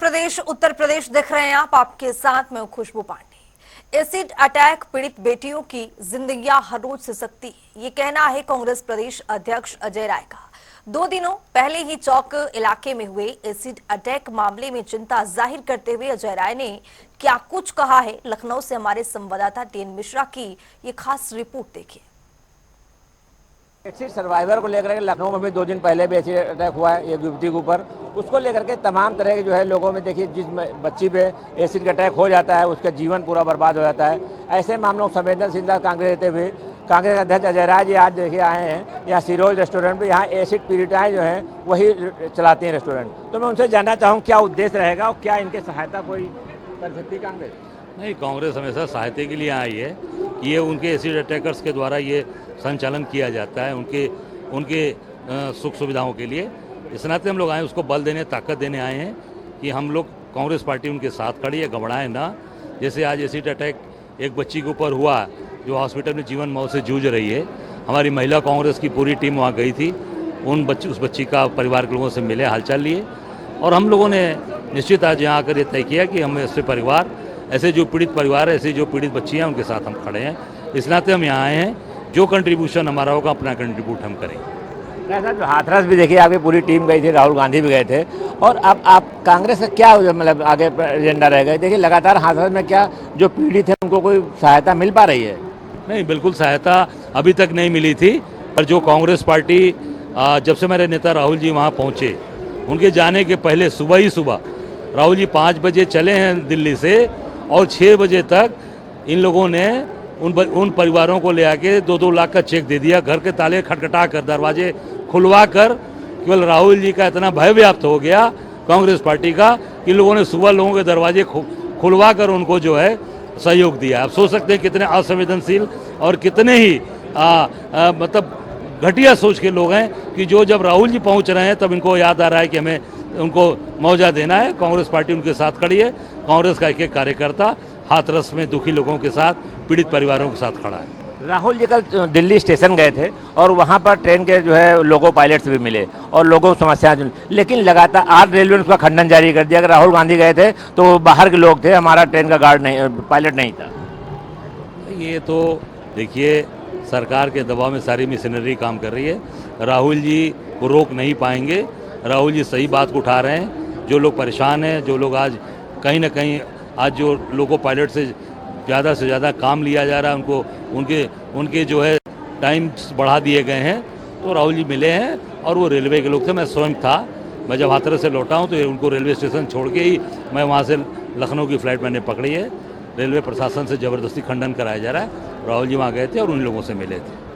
प्रदेश उत्तर प्रदेश दिख रहे हैं आप, आपके साथ मैं खुशबू पांडे। एसिड अटैक पीड़ित बेटियों की जिंदगियां हर रोज सिसकती है, ये कहना है कांग्रेस प्रदेश अध्यक्ष अजय राय का। 2 दिनों पहले ही चौक इलाके में हुए एसिड अटैक मामले में चिंता जाहिर करते हुए अजय राय ने क्या कुछ कहा है, लखनऊ से हमारे संवाददाता टीएन मिश्रा की ये खास रिपोर्ट देखिए। एसिड सर्वाइवर को लेकर लखनऊ में भी 2 दिन पहले भी एसिड अटैक हुआ है एक युवती के ऊपर। उसको लेकर के तमाम तरह के जो है लोगों में देखिए, जिस बच्ची पे एसिड का अटैक हो जाता है उसका जीवन पूरा बर्बाद हो जाता है। ऐसे मामलों को संवेदनशीलता कांग्रेस देते हुए कांग्रेस अध्यक्ष अजय राय जी आज देखिए आए हैं यहाँ सिरोज रेस्टोरेंट पे। यहाँ एसिड पीड़िताएं जो हैं वही चलाती हैं रेस्टोरेंट। तो मैं उनसे जानना चाहूँ क्या उद्देश्य रहेगा और क्या इनके सहायता कोई कर सकती है कांग्रेस? नहीं, कांग्रेस हमेशा सहायता के लिए आई है। ये उनके एसिड अटैकर्स के द्वारा ये संचालन किया जाता है उनके सुख सुविधाओं के लिए। इस नाते हम लोग आए, उसको बल देने, ताकत देने आए हैं कि हम लोग कांग्रेस पार्टी उनके साथ खड़ी है, घबराएं ना। जैसे आज एसिड अटैक एक बच्ची के ऊपर हुआ जो हॉस्पिटल में जीवन मौत से जूझ रही है, हमारी महिला कांग्रेस की पूरी टीम वहाँ गई थी। उस बच्ची का परिवार के लोगों से मिले, हालचाल लिए, और हम लोगों ने निश्चित आज यहाँ आकर ये तय किया कि हम ऐसे परिवार, ऐसे जो पीड़ित परिवार है, ऐसे जो पीड़ित बच्चियाँ हैं, उनके साथ हम खड़े हैं। इस नाते हम यहाँ आए हैं, जो कंट्रीब्यूशन हमारा होगा अपना कंट्रीब्यूट हम करेंगे। ऐसा जो हाथरस भी देखिए आपकी पूरी टीम गई थी, राहुल गांधी भी गए थे। और अब आप कांग्रेस का क्या मतलब आगे एजेंडा रहेगा? देखिए लगातार हाथरस में क्या जो पीड़ित है उनको कोई सहायता मिल पा रही है? नहीं, बिल्कुल सहायता अभी तक नहीं मिली थी। पर जो कांग्रेस पार्टी जब से मेरे नेता राहुल जी वहाँ पहुँचे, उनके जाने के पहले सुबह ही राहुल जी 5 बजे चले हैं दिल्ली से, और 6 बजे तक इन लोगों ने उन परिवारों को ले आके 2-2 लाख का चेक दे दिया। घर के ताले खटखटा कर, दरवाजे खुलवा कर, केवल राहुल जी का इतना भय व्याप्त हो गया कांग्रेस पार्टी का कि लोगों ने सुबह लोगों के दरवाजे खुलवा कर उनको जो है सहयोग दिया। आप सोच सकते हैं कितने असंवेदनशील और कितने ही मतलब घटिया सोच के लोग हैं कि जो जब राहुल जी पहुंच रहे हैं तब इनको याद आ रहा है कि हमें उनको मुआवजा देना है। कांग्रेस पार्टी उनके साथ खड़ी है। कांग्रेस का एक कार्यकर्ता हाथरस में दुखी लोगों के साथ, पीड़ित परिवारों के साथ खड़ा है। राहुल जी कल दिल्ली स्टेशन गए थे और वहाँ पर ट्रेन के जो है लोको पायलट से भी मिले और लोगों को समस्याएं सुनी, लेकिन लगातार आज रेलवे ने उसका खंडन जारी कर दिया। अगर राहुल गांधी गए थे तो बाहर के लोग थे, हमारा ट्रेन का गार्ड नहीं, पायलट नहीं था। ये तो देखिए, सरकार के दबाव में सारी मशीनरी काम कर रही है। राहुल जी को रोक नहीं पाएंगे। राहुल जी सही बात को उठा रहे हैं। जो लोग परेशान हैं, जो लोग आज कहीं ना कहीं आज जो लोको पायलट से ज़्यादा काम लिया जा रहा है, उनके जो है टाइम बढ़ा दिए गए हैं, तो राहुल जी मिले हैं। और वो रेलवे के लोग थे, मैं स्वयं था। मैं जब हाथरस से लौटा हूँ तो उनको रेलवे स्टेशन छोड़ के ही मैं वहाँ से लखनऊ की फ़्लाइट मैंने पकड़ी है। रेलवे प्रशासन से ज़बरदस्ती खंडन कराया जा रहा है। राहुल जी वहाँ गए थे और उन लोगों से मिले थे।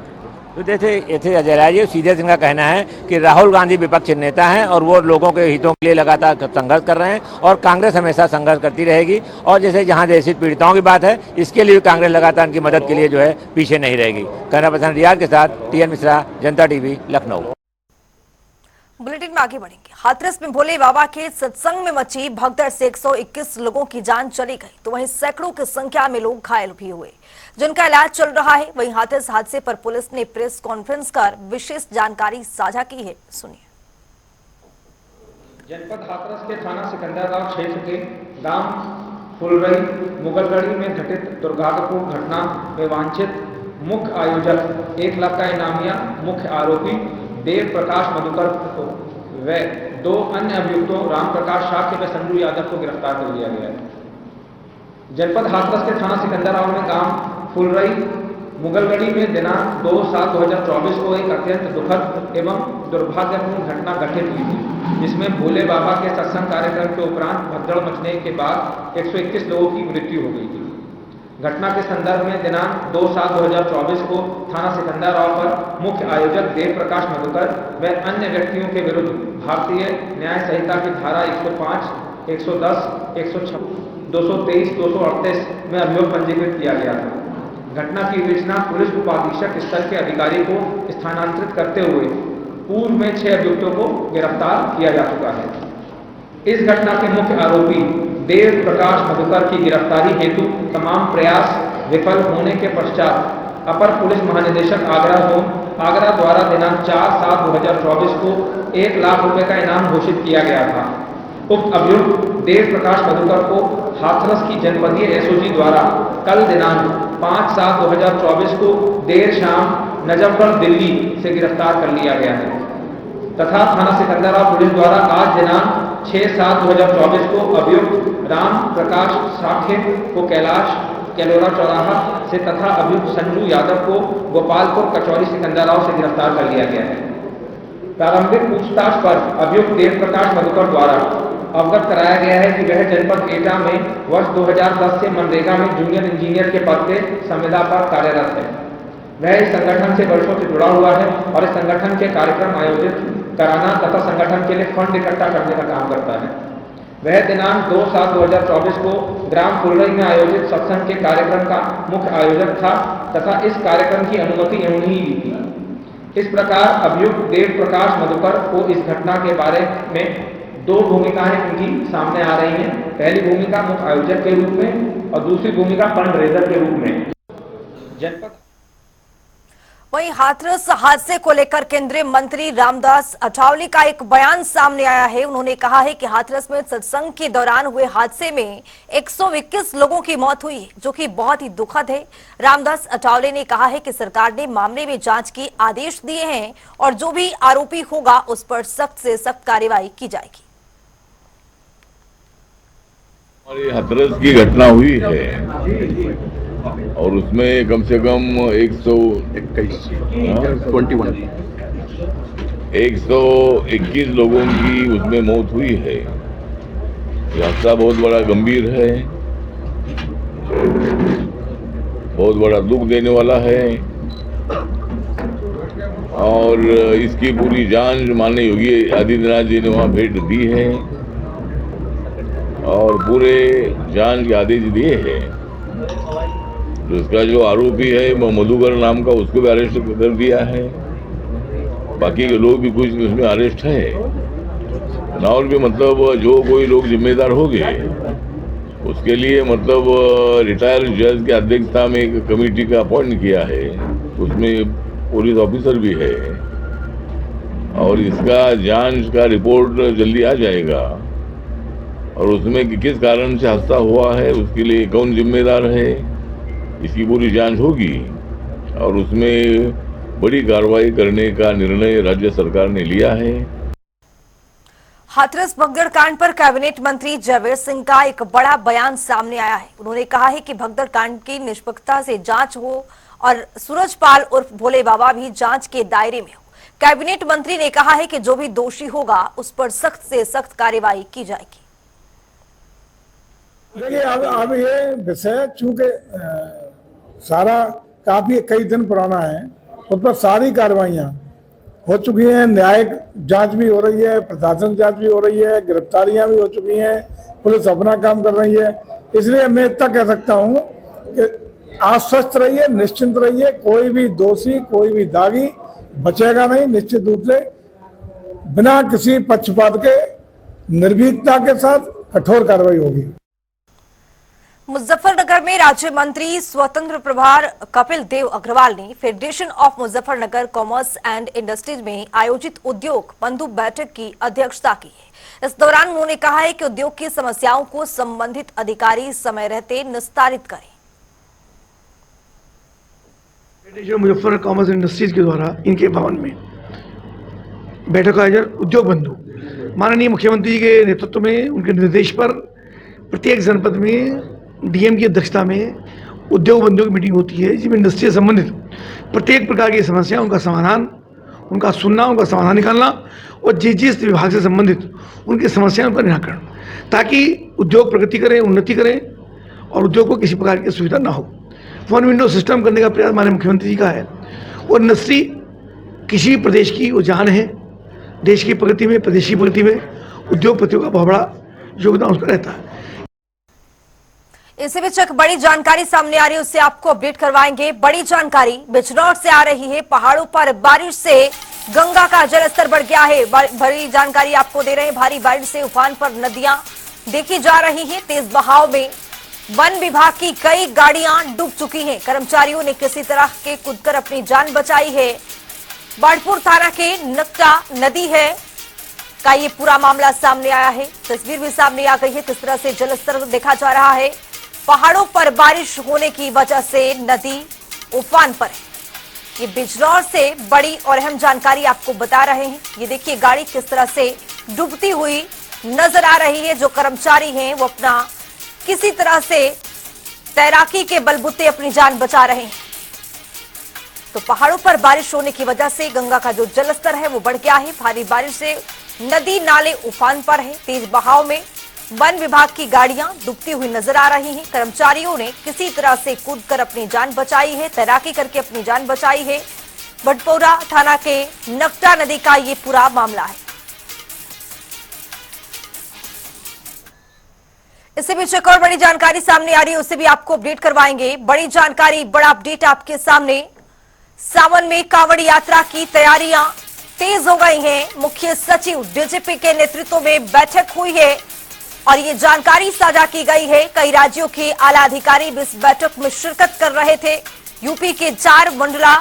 तो जैसे अजय राय जी सीधे सिंह का कहना है कि राहुल गांधी विपक्ष नेता हैं और वो लोगों के हितों के लिए लगातार संघर्ष कर रहे हैं और कांग्रेस हमेशा संघर्ष करती रहेगी। और जैसे जहां एसिड पीड़िताओं की बात है, इसके लिए कांग्रेस लगातार उनकी मदद के लिए जो है पीछे नहीं रहेगी। कैमरा पर्सन रियाज के साथ टीएन मिश्रा, जनता टीवी, लखनऊ। बुलेटिन में आगे बढ़ेंगे। हाथरस में भोले बाबा के सत्संग में मची भगदड़ से 121 लोगों की जान चली गई, तो वहीं सैकड़ों की संख्या में लोग घायल भी हुए, जिनका इलाज चल रहा है। वहीं हाथरस हादसे पर पुलिस ने प्रेस कॉन्फ्रेंस कर विशेष जानकारी साझा की है, सुनिए। जनपद हाथरस के थाना सिकंदराबाद क्षेत्र के गांव फुलरई मुगलगढ़ी में घटित दुर्भाग्यपूर्ण घटना में वांछित मुख्य आयोजक 1 लाख का इनामिया मुख्य आरोपी देव प्रकाश मधुकर व 2 अन्य अभियुक्तों राम प्रकाश शाक्य व संजू यादव को गिरफ्तार कर लिया गया है। जनपद हाथरस के थाना सिकंदराबाद में गांव फुलरई मुगलगढ़ी में दिनांक 2/7/2024 को एक अत्यंत दुखद एवं दुर्भाग्यपूर्ण घटना घटित हुई थी, जिसमें भोले बाबा के सत्संग कार्यक्रम के उपरांत भगदड़ मचने के बाद 121 लोगों की मृत्यु हो गई थी। घटना के संदर्भ में दिनांक 2/7/2024 को थाना सिकंदराबाद पर मुख्य आयोजक देव प्रकाश मधुकर व अन्य व्यक्तियों के विरुद्ध भारतीय न्याय संहिता की धारा 105, 110, 126, 223, 238 में अभियोग पंजीकृत किया गया था। घटना की विवेचना पुलिस उपाधीक्षक स्तर के अधिकारी को स्थानांतरित करते हुए पूर्व में 6 अभियुक्तों को गिरफ्तार किया जा चुका है। इस घटना के मुख्य आरोपी देव प्रकाश मधुकर की गिरफ्तारी हेतु तमाम प्रयास विफल होने के पश्चात अपर पुलिस महानिदेशक आगरा द्वारा दिनांक 4/7/2024 को 1 लाख रुपए का इनाम घोषित किया गया था। उक्त अभियुक्त देव प्रकाश मधुकर को हाथरस की जनपदीय एसओजी द्वारा कल दिनांक 5/7/2024 को देर शाम नजफगढ़ दिल्ली से गिरफ्तार कर लिया गया है तथा थाना सिकंदराबाद पुलिस द्वारा आज दिनांक 6/7/2024 को अभियुक्त राम प्रकाश साखे को कैलाश कैलोरा चौराहा से तथा अभियुक्त संजू यादव को गोपालपुर कचौरी सिकंदराबाद से गिरफ्तार कर लिया गया है। प्रारंभिक पूछताछ पर अभियुक्त देव प्रकाश मधुकर द्वारा अवगत कराया गया है कि वह जनपद एटा में वर्ष 2010 से मनरेगा में जूनियर इंजीनियर के पद पे संविदा पर कार्यरत है। वह इस संगठन से वर्षों से जुड़ा हुआ है और इस संगठन के कार्यक्रम आयोजित कराना तथा संगठन के लिए फंड इकट्ठा करने का काम करता है। वह दिनांक 2/7/2024 को ग्राम फुलरई में आयोजित सत्संग के कार्यक्रम का मुख्य आयोजक था तथा इस कार्यक्रम की अनुमति उन्हीं ली थी। इस प्रकार अभियुक्त देव प्रकाश मधुकर को इस घटना के बारे में 2 भूमिकाएं उनकी सामने आ रही हैं। पहली भूमिका मुख्य आयोजक के रूप में और दूसरी भूमिका फंड रेजर के रूप में। जनपद वहीं हाथरस हादसे को लेकर केंद्रीय मंत्री रामदास अठावले का एक बयान सामने आया है। उन्होंने कहा है कि हाथरस में सत्संग के दौरान हुए हादसे में 121 लोगों की मौत हुई, जो कि बहुत ही दुखद है। रामदास अठावले ने कहा है कि सरकार ने मामले में जांच के आदेश दिए हैं और जो भी आरोपी होगा उस पर सख्त से सख्त कार्रवाई की जाएगी। हमारी हाथरस की घटना हुई है और उसमें कम से कम 121 लोगों की उसमें मौत हुई है। हादसा बहुत बड़ा गंभीर है, बहुत बड़ा दुख देने वाला है और इसकी पूरी जांच माननीय योगी आदित्यनाथ जी ने वहाँ भेंट दी है और पूरे जांच के आदेश दिए हैं। उसका जो आरोपी है वो मधुकर नाम का, उसको भी अरेस्ट कर दिया है। बाकी के लोग भी कुछ उसमें अरेस्ट है ना। और भी मतलब जो कोई लोग जिम्मेदार हो गए उसके लिए मतलब रिटायर्ड जज के अध्यक्षता में एक कमेटी का अपॉइंट किया है, उसमें पुलिस ऑफिसर भी है और इसका जांच का रिपोर्ट जल्दी आ जाएगा और उसमें किस कारण से हादसा हुआ है, उसके लिए कौन जिम्मेदार है, इसकी पूरी जांच होगी और उसमें बड़ी कार्रवाई करने का निर्णय राज्य सरकार ने लिया है। हाथरस भगदड़ कांड पर कैबिनेट मंत्री जयवीर सिंह का एक बड़ा बयान सामने आया है। उन्होंने कहा है कि भगदड़ कांड की निष्पक्षता से जांच हो और सूरजपाल उर्फ भोले बाबा भी जांच के दायरे में हो। कैबिनेट मंत्री ने कहा है कि जो भी दोषी होगा उस पर सख्त से सख्त कार्रवाई की जाएगी। देखिए अब ये विषय चूंकि सारा काफी कई दिन पुराना है, उस पर सारी कार्रवाइयां हो चुकी हैं, न्यायिक जांच भी हो रही है, प्रशासन जांच भी हो रही है, गिरफ्तारियां भी हो चुकी हैं, पुलिस अपना काम कर रही है। इसलिए मैं इतना कह सकता हूं कि आश्वस्त रहिए, निश्चिंत रहिए, कोई भी दोषी कोई भी दागी बचेगा नहीं। निश्चित रूप से बिना किसी पक्षपात के निर्भीकता के साथ कठोर कार्रवाई होगी। मुजफ्फरनगर में राज्य मंत्री स्वतंत्र प्रभार कपिल देव अग्रवाल ने federation of Muzaffarnagar commerce and industries में आयोजित उद्योग बंधु बैठक की अध्यक्षता की है। इस दौरान उन्होंने कहा है कि उद्योग की समस्याओं को संबंधित अधिकारी समय रहते निस्तारित करें। फेडरेशन मुजफ्फर कॉमर्स इंडस्ट्रीज के द्वारा इनके भवन में बैठक का आयोजन उद्योग बंधु माननीय मुख्यमंत्री जी के नेतृत्व में, उनके निर्देश पर प्रत्येक जनपद में डीएम की अध्यक्षता में उद्योग बंधुओं की मीटिंग होती है, जिसमें इंडस्ट्री से संबंधित प्रत्येक प्रकार की समस्या, उनका समाधान, उनका सुनना, उनका समाधान निकालना और जिस विभाग से संबंधित उनकी समस्याओं का निराकरण, ताकि उद्योग प्रगति करें, उन्नति करें और उद्योग को किसी प्रकार की सुविधा ना हो। वन विंडो सिस्टम करने का प्रयास माननीय मुख्यमंत्री जी का है और इंडस्ट्री किसी भी प्रदेश की वो जान है। देश की प्रगति में, प्रदेश की प्रगति में उद्योगपतियों का बहुत बड़ा योगदान उसका रहता है। इसी बीच एक बड़ी जानकारी सामने आ रही है, उससे आपको अपडेट करवाएंगे। बड़ी जानकारी बिजनौर से आ रही है। पहाड़ों पर बारिश से गंगा का जलस्तर बढ़ गया है। बड़ी जानकारी आपको दे रहे हैं। भारी बारिश से उफान पर नदियां देखी जा रही हैं। तेज बहाव में वन विभाग की कई गाड़ियां डूब चुकी हैं। कर्मचारियों ने किसी तरह के कूदकर अपनी जान बचाई है। बाढ़पुर थाना के नक्का नदी है का ये पूरा मामला सामने आया है। तस्वीर भी सामने आ गई है, किस तरह से जलस्तर देखा जा रहा है। पहाड़ों पर बारिश होने की वजह से नदी उफान पर है। ये बिजनौर से बड़ी और अहम जानकारी आपको बता रहे हैं। ये देखिए गाड़ी किस तरह से डूबती हुई नजर आ रही है। जो कर्मचारी हैं वो अपना किसी तरह से तैराकी के बलबूते अपनी जान बचा रहे हैं। तो पहाड़ों पर बारिश होने की वजह से गंगा का जो जलस्तर है वो बढ़ गया है। भारी बारिश से नदी नाले उफान पर है। तेज बहाव में वन विभाग की गाड़ियां डूबती हुई नजर आ रही हैं। कर्मचारियों ने किसी तरह से कूदकर अपनी जान बचाई है, तैराकी करके अपनी जान बचाई है। बटपोरा थाना के नकटा नदी का ये पूरा मामला है। इससे बीच एक और बड़ी जानकारी सामने आ रही है, उससे भी आपको अपडेट करवाएंगे। बड़ी जानकारी, बड़ा अपडेट आपके सामने। सावन में कांवड़ यात्रा की तैयारियां तेज हो गई हैं। मुख्य सचिव डीजीपी के नेतृत्व में बैठक हुई है और ये जानकारी साझा की गई है। कई राज्यों के आला अधिकारी भी इस बैठक में शिरकत कर रहे थे। यूपी के 4 मंडला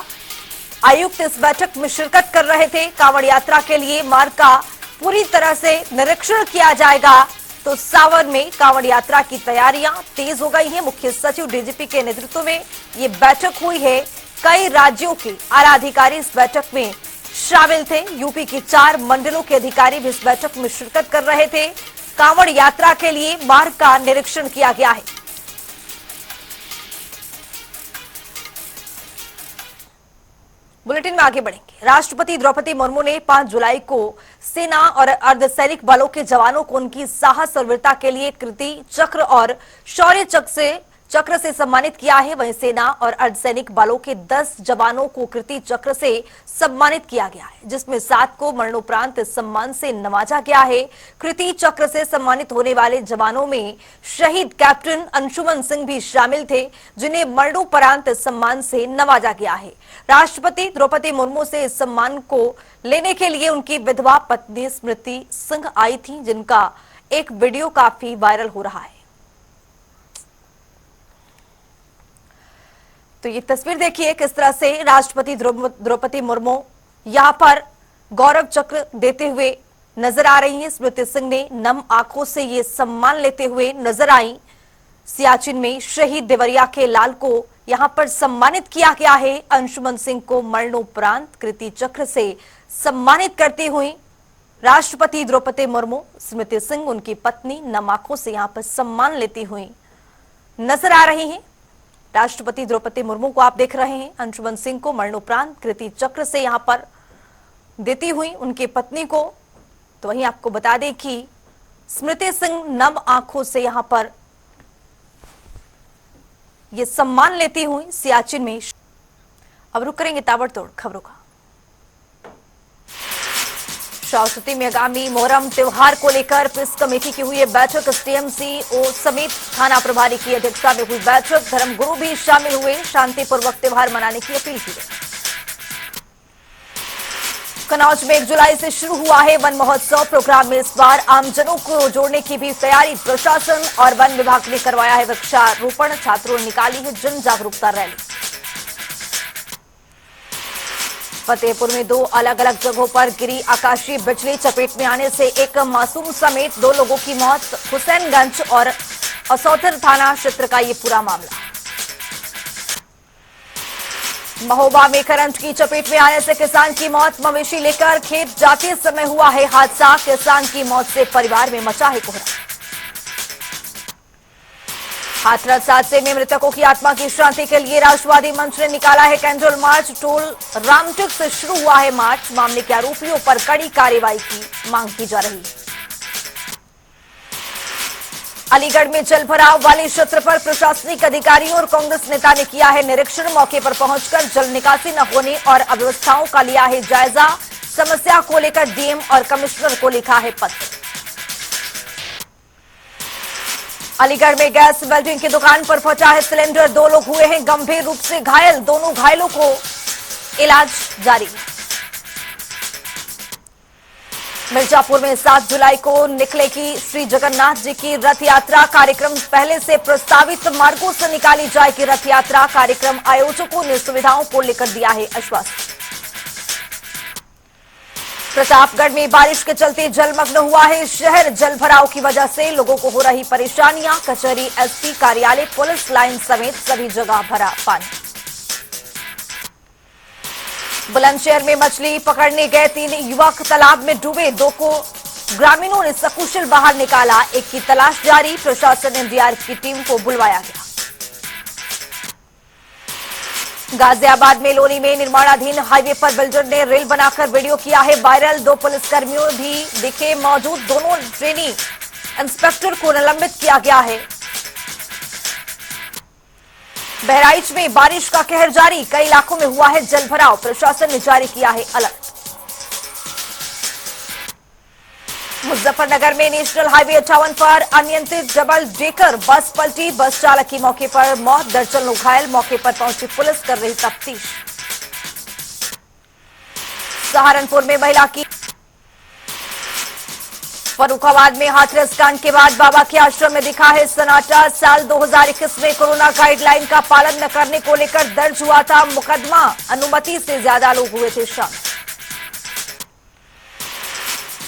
आयुक्त इस बैठक में शिरकत कर रहे थे। कांवड़ यात्रा के लिए मार्ग का पूरी तरह से निरीक्षण किया जाएगा। तो सावन में कांवड़ यात्रा की तैयारियां तेज हो गई हैं। मुख्य सचिव डीजीपी के नेतृत्व में ये बैठक हुई है। कई राज्यों के आला अधिकारी इस बैठक में शामिल थे। यूपी के 4 मंडलों के अधिकारी भी इस बैठक में शिरकत कर रहे थे। कांवड़ यात्रा के लिए मार्ग का निरीक्षण किया गया है। बुलेटिन में आगे बढ़ेंगे। राष्ट्रपति द्रौपदी मुर्मू ने 5 जुलाई को सेना और अर्धसैनिक बलों के जवानों को उनकी साहस और वीरता के लिए कीर्ति चक्र और शौर्य चक्र से सम्मानित किया है। वहीं सेना और अर्धसैनिक बलों के 10 जवानों को कीर्ति चक्र से सम्मानित किया गया है, जिसमें 7 को मरणोपरांत इस सम्मान से नवाजा गया है। कीर्ति चक्र से सम्मानित होने वाले जवानों में शहीद कैप्टन अंशुमन सिंह भी शामिल थे, जिन्हें मरणोपरांत इस सम्मान से नवाजा गया है। राष्ट्रपति द्रौपदी मुर्मू से इस सम्मान को लेने के लिए उनकी विधवा पत्नी स्मृति सिंह आई थी, जिनका एक वीडियो काफी वायरल हो रहा है। तो ये तस्वीर देखिए किस तरह से राष्ट्रपति द्रौपदी मुर्मू यहां पर गौरव चक्र देते हुए नजर आ रही हैं। स्मृति सिंह ने नम आंखों से ये सम्मान लेते हुए नजर आई। सियाचिन में शहीद देवरिया के लाल को यहां पर सम्मानित किया गया है। अंशुमन सिंह को मरणोपरांत कीर्ति चक्र से सम्मानित करती हुई राष्ट्रपति द्रौपदी मुर्मू, स्मृति सिंह उनकी पत्नी नम आंखों से यहां पर सम्मान लेती हुई नजर आ रही हैं। राष्ट्रपति द्रौपदी मुर्मू को आप देख रहे हैं, अंशुमन सिंह को मरणोपरांत कीर्ति चक्र से यहां पर देती हुई उनकी पत्नी को। तो वहीं आपको बता दें कि स्मृति सिंह नम आंखों से यहां पर यह सम्मान लेती हुई सियाचिन में। अब रुक करेंगे ताबड़तोड़ खबरों का। श्रावस्ती में आगामी मोहर्रम त्योहार को लेकर पिस कमेटी की हुई बैठक। टीएमसीओ समेत थाना प्रभारी की अध्यक्षता में हुई बैठक। धर्मगुरु भी शामिल हुए। शांतिपूर्वक त्योहार मनाने की अपील की गई। कन्नौज में 1 जुलाई से शुरू हुआ है वन महोत्सव। प्रोग्राम में इस बार आमजनों को जोड़ने की भी तैयारी। प्रशासन और वन विभाग ने करवाया है वृक्षारोपण। छात्रों ने निकाली है जन जागरूकता रैली। फतेहपुर में 2 अलग अलग जगहों पर गिरी आकाशीय बिजली। चपेट में आने से एक मासूम समेत 2 लोगों की मौत। हुसैनगंज और असौथर थाना क्षेत्र का ये पूरा मामला। महोबा में करंट की चपेट में आने से किसान की मौत। मवेशी लेकर खेत जाते समय हुआ है हादसा। किसान की मौत से परिवार में मचा है कोहरा। हाथरस हादसे में मृतकों की आत्मा की शांति के लिए राष्ट्रवादी मंच ने निकाला है कैंडल मार्च। टोल रामचक से शुरू हुआ है मार्च। मामले के आरोपियों पर कड़ी कार्रवाई की मांग की जा रही है। अलीगढ़ में जल भराव वाले क्षेत्र पर प्रशासनिक अधिकारियों और कांग्रेस नेता ने किया है निरीक्षण। मौके पर पहुंचकर जल निकासी न होने और अव्यवस्थाओं का लिया है जायजा। समस्या को लेकर डीएम और कमिश्नर को लिखा है पत्र। अलीगढ़ में गैस वेल्डिंग की दुकान पर फटा है सिलेंडर। 2 लोग हुए हैं गंभीर रूप से घायल। दोनों घायलों को इलाज जारी है। मिर्जापुर में 7 जुलाई को निकलेगी श्री जगन्नाथ जी की रथ यात्रा। कार्यक्रम पहले से प्रस्तावित मार्गों से निकाली जाएगी रथ यात्रा। कार्यक्रम आयोजकों ने सुविधाओं को लेकर दिया है आश्वासन। प्रतापगढ़ में बारिश के चलते जलमग्न हुआ है शहर। जल भराव की वजह से लोगों को हो रही परेशानियां। कचहरी, एसपी कार्यालय, पुलिस लाइन समेत सभी जगह भरा पानी। बुलंदशहर में मछली पकड़ने गए 3 युवक तालाब में डूबे। 2 को ग्रामीणों ने सकुशल बाहर निकाला। एक की तलाश जारी। प्रशासन ने डीआरएफ की टीम को बुलवाया गया। गाजियाबाद में लोनी में निर्माणाधीन हाईवे पर बिल्डर ने रेल बनाकर वीडियो किया है वायरल। 2 पुलिसकर्मियों भी दिखे मौजूद। दोनों ट्रेनी इंस्पेक्टर को निलंबित किया गया है। बहराइच में बारिश का कहर जारी। कई इलाकों में हुआ है जलभराव। प्रशासन ने जारी किया है अलर्ट। मुजफ्फरनगर में नेशनल हाईवे 58 पर अनियंत्रित डबल डेकर बस पलटी। बस चालक की मौके पर मौत। दर्जन लोग घायल। मौके पर पहुंची पुलिस कर रही तफ्तीश। सहारनपुर में महिला की। फर्रुखाबाद में हाथरस कांड के बाद बाबा के आश्रम में दिखा है सन्नाटा। साल 2021 में कोरोना गाइडलाइन का पालन न करने को लेकर दर्ज हुआ था मुकदमा। अनुमति से ज्यादा लोग हुए थे शामिल।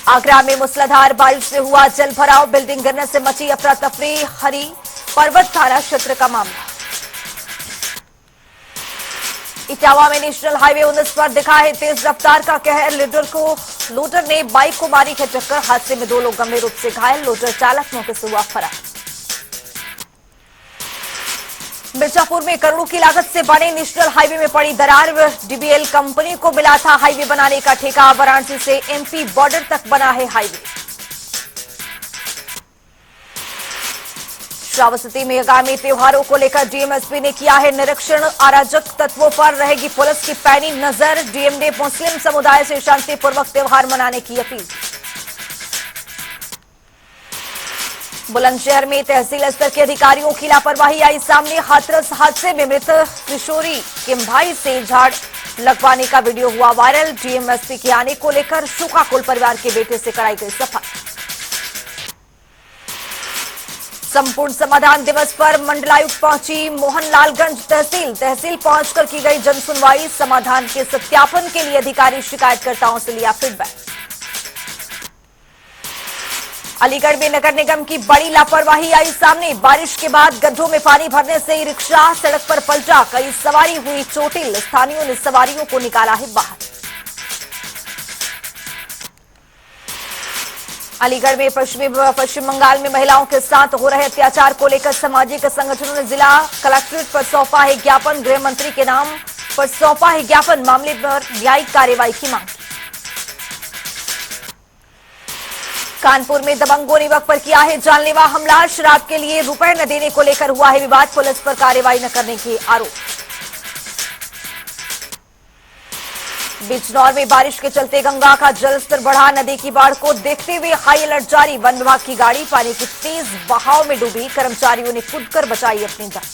आगरा में मूसलाधार बारिश से हुआ जल भराव। बिल्डिंग गिरने से मची अफरा तफरी। हरी पर्वत थाना क्षेत्र का मामला। इटावा में नेशनल हाईवे 19 पर दिखा है तेज रफ्तार का कहर। लोडर ने बाइक को मारी है टक्कर। हादसे में 2 लोग गंभीर रूप से घायल। लोडर चालक मौके से हुआ फरार। मिर्जापुर में करोड़ों की लागत से बने नेशनल हाईवे में पड़ी दरार। डीबीएल कंपनी को मिला था हाईवे बनाने का ठेका। वाराणसी से एमपी बॉर्डर तक बना है हाईवे। श्रावस्ती में आगामी त्योहारों को लेकर डीएमएसपी ने किया है निरीक्षण। अराजक तत्वों पर रहेगी पुलिस की पैनी नजर। डीएम ने मुस्लिम समुदाय से शांतिपूर्वक त्योहार मनाने की अपील। बुलंदशहर में तहसील स्तर के अधिकारियों की लापरवाही आई सामने। हाथरस हादसे में मृत किशोरी के भाई से झाड़ लगवाने का वीडियो हुआ वायरल। डीएमएसपी के आने को लेकर शोकाकुल परिवार के बेटे से कराई गई सफाई। संपूर्ण समाधान दिवस पर मंडलायुक्त पहुंची मोहनलालगंज तहसील पहुंचकर की गई जनसुनवाई। समाधान के सत्यापन के लिए अधिकारी शिकायतकर्ताओं से लिया फीडबैक। अलीगढ़ में नगर निगम की बड़ी लापरवाही आई सामने। बारिश के बाद गड्ढों में पानी भरने से ई रिक्शा सड़क पर पलटा। कई सवारी हुई चोटिल। स्थानियों ने सवारियों को निकाला है बाहर। अलीगढ़ में पश्चिम बंगाल में महिलाओं के साथ हो रहे अत्याचार को लेकर सामाजिक संगठनों ने जिला कलेक्ट्रेट पर सौंपा है ज्ञापन। गृह मंत्री के नाम पर सौंपा है ज्ञापन। मामले पर न्यायिक कार्रवाई की मांग। कानपुर में दबंगों ने युवक पर किया है जानलेवा हमला। शराब के लिए रुपए न देने को लेकर हुआ है विवाद। पुलिस पर कार्रवाई न करने के आरोप। बिजनौर में बारिश के चलते गंगा का जलस्तर बढ़ा। नदी की बाढ़ को देखते हुए हाई अलर्ट जारी। वन विभाग की गाड़ी पानी की तेज बहाव में डूबी। कर्मचारियों ने कूदकर बचाई अपनी जान।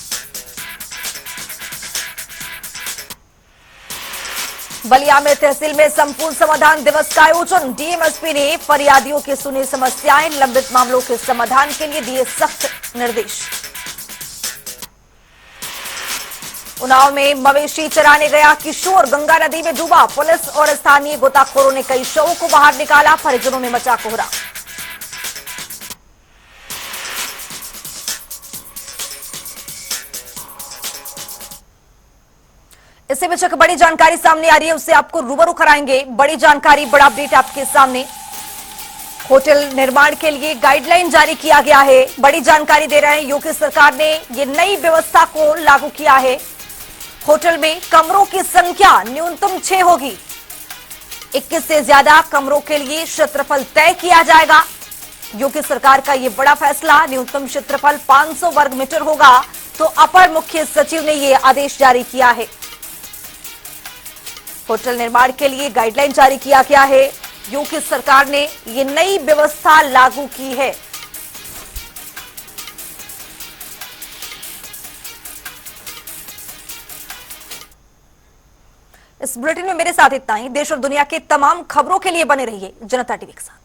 बलिया में तहसील में संपूर्ण समाधान दिवस का आयोजन। डीएमएसपी ने फरियादियों की सुनी समस्याएं। लंबित मामलों के समाधान के लिए दिए सख्त निर्देश। उन्नाव में मवेशी चराने गया किशोर गंगा नदी में डूबा। पुलिस और स्थानीय गोताखोरों ने कई शवों को बाहर निकाला। परिजनों में मचा कोहरा। इससे बीच एक बड़ी जानकारी सामने आ रही है, उससे आपको रूबरू कराएंगे। बड़ी जानकारी, बड़ा अपडेट आपके सामने। होटल निर्माण के लिए गाइडलाइन जारी किया गया है। बड़ी जानकारी दे रहे हैं, योगी सरकार ने ये नई व्यवस्था को लागू किया है। होटल में कमरों की संख्या न्यूनतम 6 होगी। 21 से ज्यादा कमरों के लिए क्षेत्रफल तय किया जाएगा। योगी सरकार का यह बड़ा फैसला। न्यूनतम क्षेत्रफल 500 वर्ग मीटर होगा। तो अपर मुख्य सचिव ने यह आदेश जारी किया है। होटल निर्माण के लिए गाइडलाइन जारी किया गया है। योगी सरकार ने ये नई व्यवस्था लागू की है। इस बुलेटिन में मेरे साथ इतना ही। देश और दुनिया के तमाम खबरों के लिए बने रहिए जनता टीवी के साथ।